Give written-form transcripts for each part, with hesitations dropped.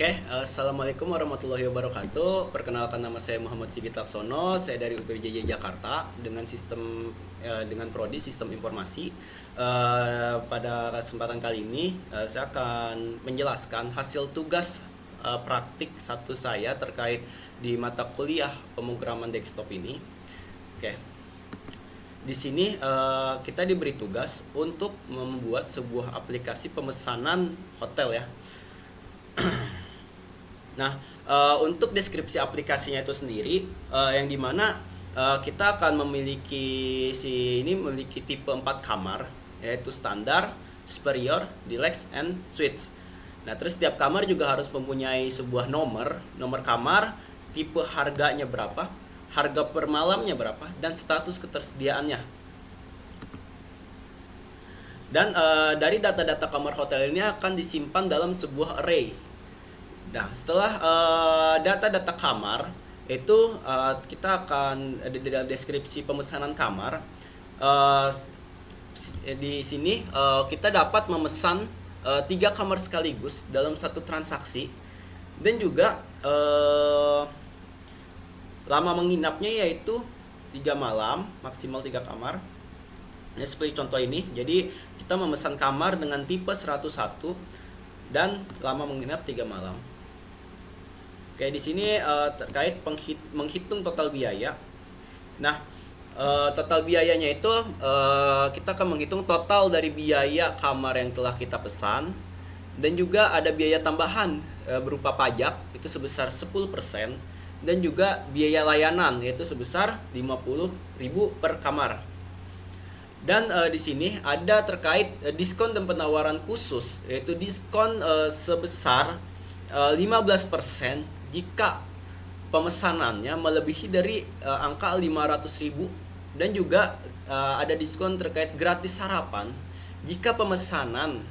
Assalamualaikum warahmatullahi wabarakatuh. Perkenalkan, nama saya Muhammad Sigit Laksono. Saya dari UPJJ Jakarta dengan dengan prodi Sistem Informasi. Pada kesempatan kali ini saya akan menjelaskan hasil tugas praktik satu saya terkait di mata kuliah pemrograman desktop ini. Di sini kita diberi tugas untuk membuat sebuah aplikasi pemesanan hotel ya. Nah, untuk deskripsi aplikasinya itu sendiri, yang dimana kita akan memiliki memiliki tipe 4 kamar, yaitu standar, superior, deluxe, and suites. Nah, terus setiap kamar juga harus mempunyai sebuah nomor kamar, tipe harganya berapa, harga per malamnya berapa, dan status ketersediaannya. Dan dari data-data kamar hotel ini akan disimpan dalam sebuah array. Nah, setelah data-data kamar itu kita akan di dalam deskripsi pemesanan kamar. Di sini kita dapat memesan 3 kamar sekaligus dalam satu transaksi, dan juga lama menginapnya yaitu 3 malam, maksimal 3 kamar. Nah, seperti contoh ini. Jadi kita memesan kamar dengan tipe 101 dan lama menginap 3 malam. Oke, di sini terkait menghitung total biaya. Nah, total biayanya itu kita akan menghitung total dari biaya kamar yang telah kita pesan, dan juga ada biaya tambahan berupa pajak itu sebesar 10%, dan juga biaya layanan yaitu sebesar 50.000 per kamar. Dan di sini ada terkait diskon dan penawaran khusus, yaitu diskon sebesar 15% jika pemesanannya melebihi dari angka 500.000, dan juga ada diskon terkait gratis sarapan jika pemesanan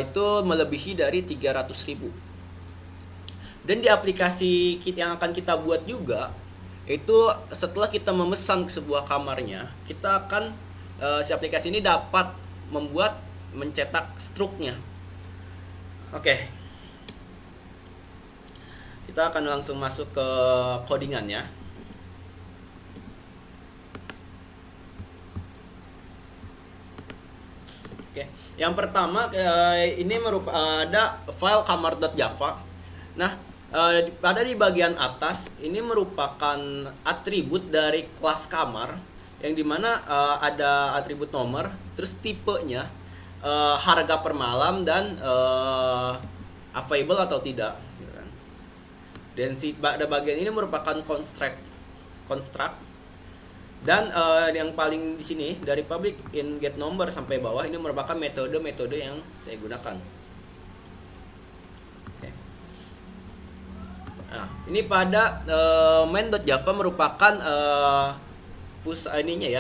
itu melebihi dari 300.000. Dan di aplikasi yang akan kita buat juga, itu setelah kita memesan sebuah kamarnya, kita akan si aplikasi ini dapat mencetak struknya. Oke, kita akan langsung masuk ke codingannya. Oke, yang pertama ini ada file kamar.java. Nah, pada di bagian atas ini merupakan atribut dari kelas kamar, yang dimana ada atribut nomor, terus tipenya, harga per malam, dan available atau tidak. Dan pada bagian ini merupakan construct. Dan yang paling di sini dari public in get number sampai bawah ini merupakan metode-metode yang saya gunakan. Nah, ini pada main.java merupakan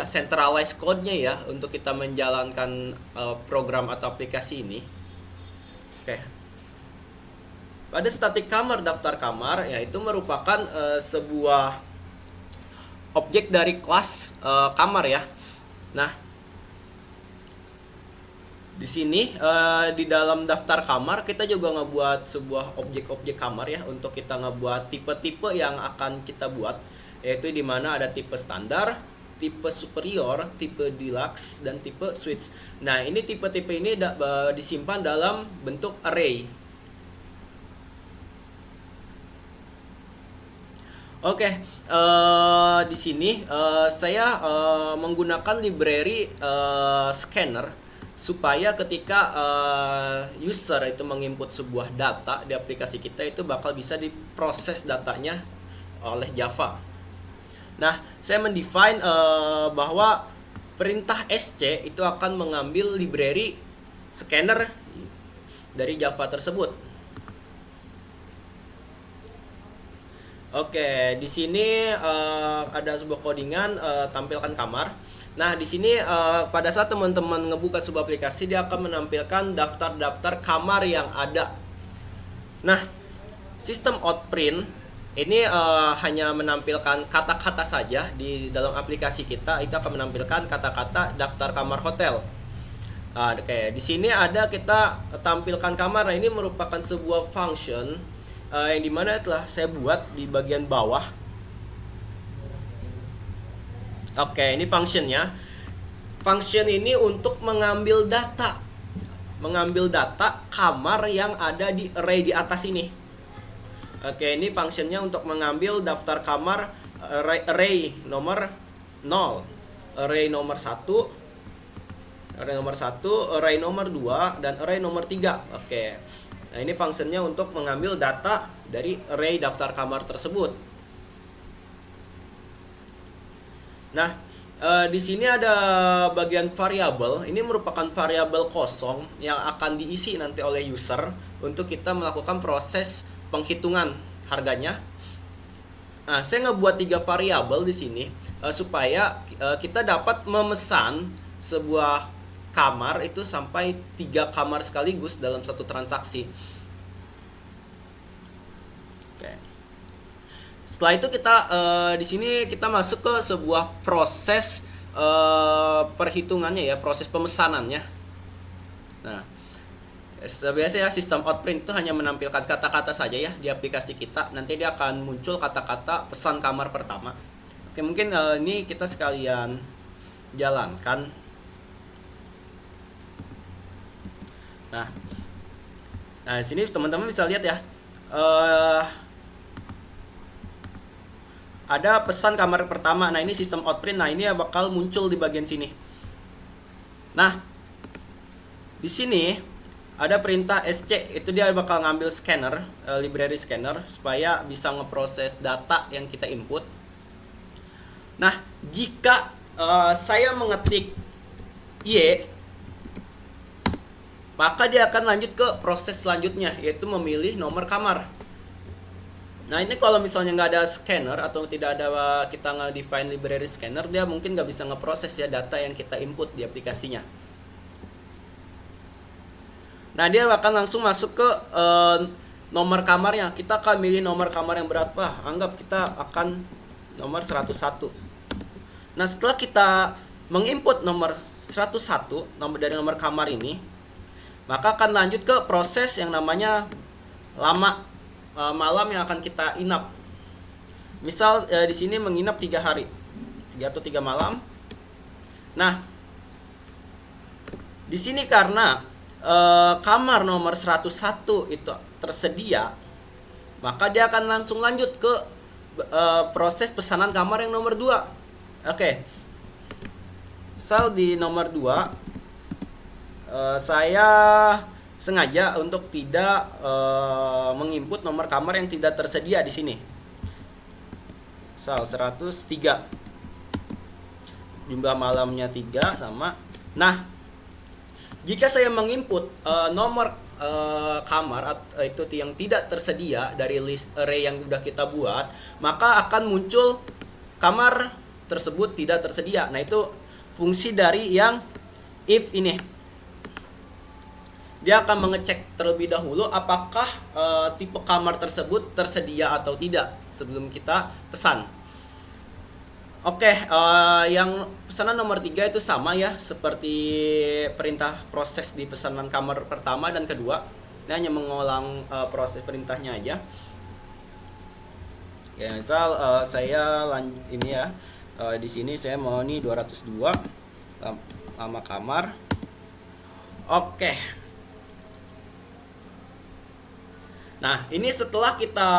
centralized code-nya ya untuk kita menjalankan program atau aplikasi ini. Oke. Pada static kamar, daftar kamar yaitu merupakan sebuah objek dari kelas kamar ya. Nah, di sini di dalam daftar kamar kita juga ngebuat sebuah objek-objek kamar ya, untuk kita ngebuat tipe-tipe yang akan kita buat, yaitu di mana ada tipe standar, tipe superior, tipe deluxe, dan tipe suites. Nah, ini tipe-tipe ini disimpan dalam bentuk array. Oke, di sini saya menggunakan library scanner supaya ketika user itu menginput sebuah data di aplikasi kita, itu bakal bisa diproses datanya oleh Java. Nah, saya mendefine bahwa perintah sc itu akan mengambil library scanner dari Java tersebut. Oke, di sini ada sebuah codingan tampilkan kamar. Nah, di sini pada saat teman-teman ngebuka sebuah aplikasi, dia akan menampilkan daftar-daftar kamar yang ada. Nah, sistem outprint ini hanya menampilkan kata-kata saja di dalam aplikasi kita. Itu akan menampilkan kata-kata daftar kamar hotel. Oke, di sini ada kita tampilkan kamar. Nah, ini merupakan sebuah function yang dimana telah saya buat di bagian bawah. Oke, ini functionnya. Function ini untuk mengambil data kamar yang ada di array di atas ini. Oke, ini functionnya untuk mengambil daftar kamar array nomor 0, array nomor 1, array nomor 2, dan array nomor 3. Oke. Nah, ini fungsinya untuk mengambil data dari array daftar kamar tersebut. Nah, di sini ada bagian variabel. Ini merupakan variabel kosong yang akan diisi nanti oleh user untuk kita melakukan proses penghitungan harganya. Nah, saya ngebuat 3 variabel di sini supaya kita dapat memesan sebuah kamar itu sampai 3 kamar sekaligus dalam satu transaksi. Oke. Setelah itu kita di sini kita masuk ke sebuah proses perhitungannya ya, proses pemesanannya. Nah, biasanya sistem Outprint itu hanya menampilkan kata-kata saja ya di aplikasi kita. Nanti dia akan muncul kata-kata pesan kamar pertama. Oke, mungkin ini kita sekalian jalankan. Nah, di sini teman-teman bisa lihat ya, ada pesan kamar pertama. Nah, ini sistem Outprint. Nah, ini bakal muncul di bagian sini. Nah, di sini ada perintah SC, itu dia bakal ngambil scanner, library scanner, supaya bisa ngeproses data yang kita input. Nah, jika saya mengetik Y, maka dia akan lanjut ke proses selanjutnya, yaitu memilih nomor kamar. Nah, ini kalau misalnya nggak ada scanner atau tidak ada kita nge-define library scanner, dia mungkin nggak bisa ngeproses ya data yang kita input di aplikasinya. Nah, dia akan langsung masuk ke nomor kamarnya. Kita akan milih nomor kamar yang berapa. Anggap kita akan nomor 101. Nah, setelah kita menginput nomor 101 dari nomor kamar ini, maka akan lanjut ke proses yang namanya malam yang akan kita inap. Misal di sini menginap 3 hari, 3 atau 3 malam. Nah, di sini karena kamar nomor 101 itu tersedia, maka dia akan langsung lanjut ke proses pesanan kamar yang nomor 2. Oke. Misal di nomor 2 saya sengaja untuk tidak menginput nomor kamar yang tidak tersedia di sini. Misal 103. Jumlah malamnya 3 sama. Nah, jika saya menginput nomor kamar itu yang tidak tersedia dari list array yang sudah kita buat, maka akan muncul kamar tersebut tidak tersedia. Nah, itu fungsi dari yang if ini. Dia akan mengecek terlebih dahulu apakah tipe kamar tersebut tersedia atau tidak sebelum kita pesan. Oke, yang pesanan nomor 3 itu sama ya seperti perintah proses di pesanan kamar pertama dan kedua. Ini hanya mengulang proses perintahnya aja. Ya, misal saya ini ya, di sini saya mau nih 202 nama kamar. Oke. Nah, ini setelah kita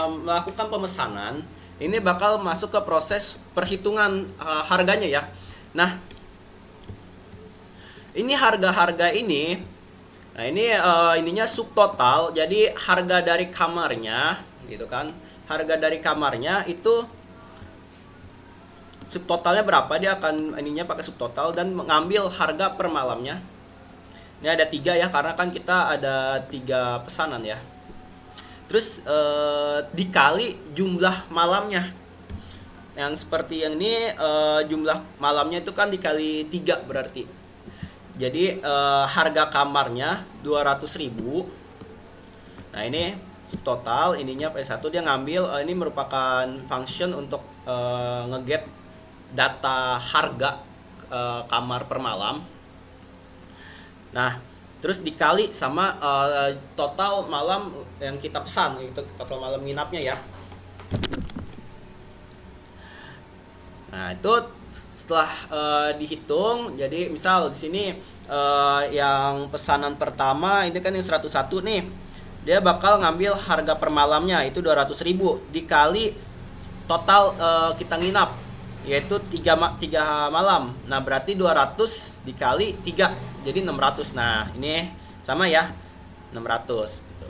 melakukan pemesanan, ini bakal masuk ke proses perhitungan harganya ya. Nah, ini harga-harga ini, nah ini ininya subtotal, jadi harga dari kamarnya, gitu kan? Harga dari kamarnya itu subtotalnya berapa, dia akan ininya pakai subtotal dan mengambil harga per malamnya. Ini ada 3 ya, karena kan kita ada 3 pesanan ya. Terus dikali jumlah malamnya. Yang seperti yang ini jumlah malamnya itu kan dikali 3 berarti. Jadi harga kamarnya 200.000. Nah, ini subtotal, ininya P1 dia ngambil ini merupakan function untuk ngeget data harga kamar per malam. Nah, terus dikali sama total malam yang kita pesan, itu total malam nginapnya ya. Nah, itu setelah dihitung, jadi misal di sini yang pesanan pertama ini kan yang 101 nih. Dia bakal ngambil harga per malamnya itu 200.000 dikali total kita nginap yaitu 3 malam. Nah, berarti 200 dikali 3 jadi 600. Nah, ini sama ya. 600 gitu.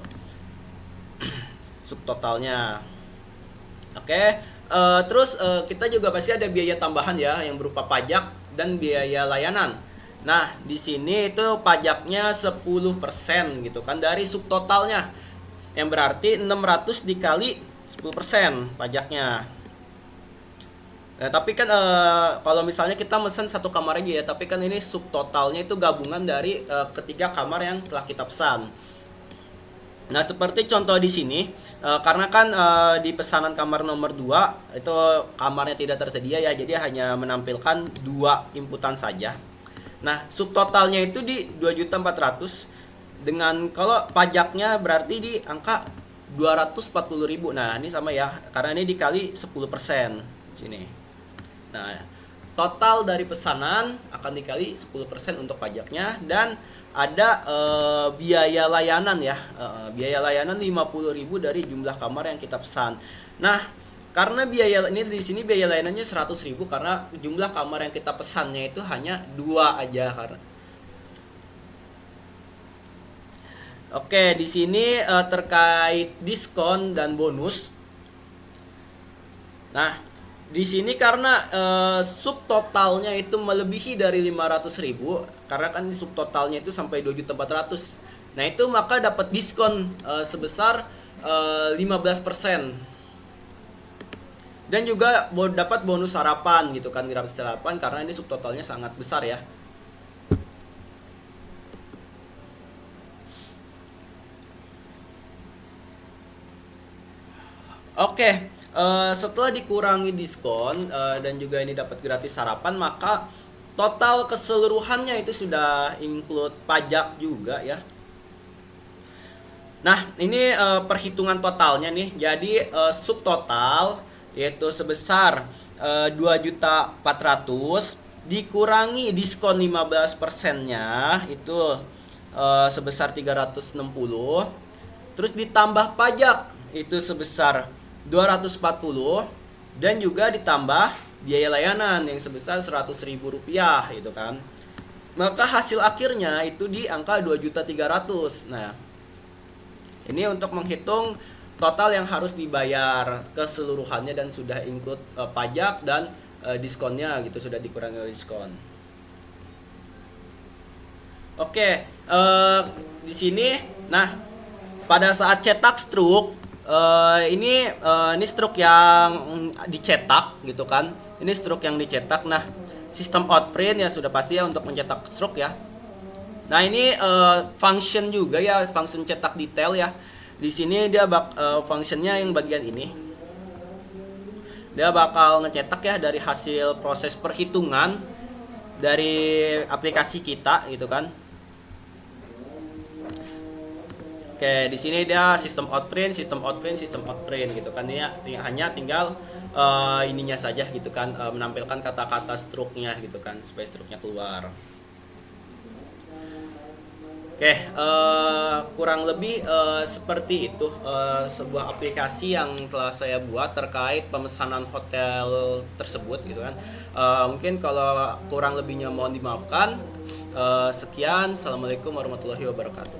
Subtotalnya. Oke. Terus kita juga pasti ada biaya tambahan ya yang berupa pajak dan biaya layanan. Nah, di sini itu pajaknya 10% gitu kan dari subtotalnya. Yang berarti 600 dikali 10% pajaknya. Nah, tapi kan kalau misalnya kita mesen satu kamar aja ya, tapi kan ini subtotalnya itu gabungan dari ketiga kamar yang telah kita pesan. Nah, seperti contoh di sini, karena kan di pesanan kamar nomor 2 itu kamarnya tidak tersedia ya, jadi hanya menampilkan 2 inputan saja. Nah, subtotalnya itu di 2.400.000 dengan kalau pajaknya berarti di angka 240.000. Nah, ini sama ya, karena ini dikali 10% sini. Nah, total dari pesanan akan dikali 10% untuk pajaknya dan ada biaya layanan ya. Biaya layanan 50.000 dari jumlah kamar yang kita pesan. Nah, karena biaya ini di sini biaya layanannya 100.000 karena jumlah kamar yang kita pesannya itu hanya 2 aja karena. Oke, di sini terkait diskon dan bonus. Nah, di sini karena subtotalnya itu melebihi dari 500.000 karena kan subtotalnya itu sampai 2.400.000. Nah, itu maka dapat diskon sebesar 15%. Dan juga dapat bonus sarapan gitu kan, gratis sarapan karena ini subtotalnya sangat besar ya. Oke, setelah dikurangi diskon dan juga ini dapat gratis sarapan, maka total keseluruhannya itu sudah include pajak juga ya. Nah, ini perhitungan totalnya nih. Jadi subtotal yaitu sebesar 2.400.000 dikurangi diskon 15%-nya itu sebesar 360. Terus ditambah pajak itu sebesar 240 dan juga ditambah biaya layanan yang sebesar Rp100.000 gitu kan. Maka hasil akhirnya itu di angka 2.300.000. Nah, ini untuk menghitung total yang harus dibayar keseluruhannya dan sudah include pajak dan diskonnya gitu, sudah dikurangi oleh diskon. Oke, di sini nah pada saat cetak struk ini struk yang dicetak gitu kan. Ini struk yang dicetak. Nah, sistem outprint ya sudah pasti ya untuk mencetak struk ya. Nah, ini function juga ya, function cetak detail ya. Di sini dia functionnya yang bagian ini. Dia bakal ngecetak ya dari hasil proses perhitungan dari aplikasi kita gitu kan. Oke, di sini dia sistem outprint gitu kan ya. Hanya tinggal ininya saja gitu kan, menampilkan kata-kata struknya gitu kan supaya struknya keluar. Oke, kurang lebih seperti itu sebuah aplikasi yang telah saya buat terkait pemesanan hotel tersebut gitu kan. Mungkin kalau kurang lebihnya mohon dimaafkan. Sekian, assalamualaikum warahmatullahi wabarakatuh.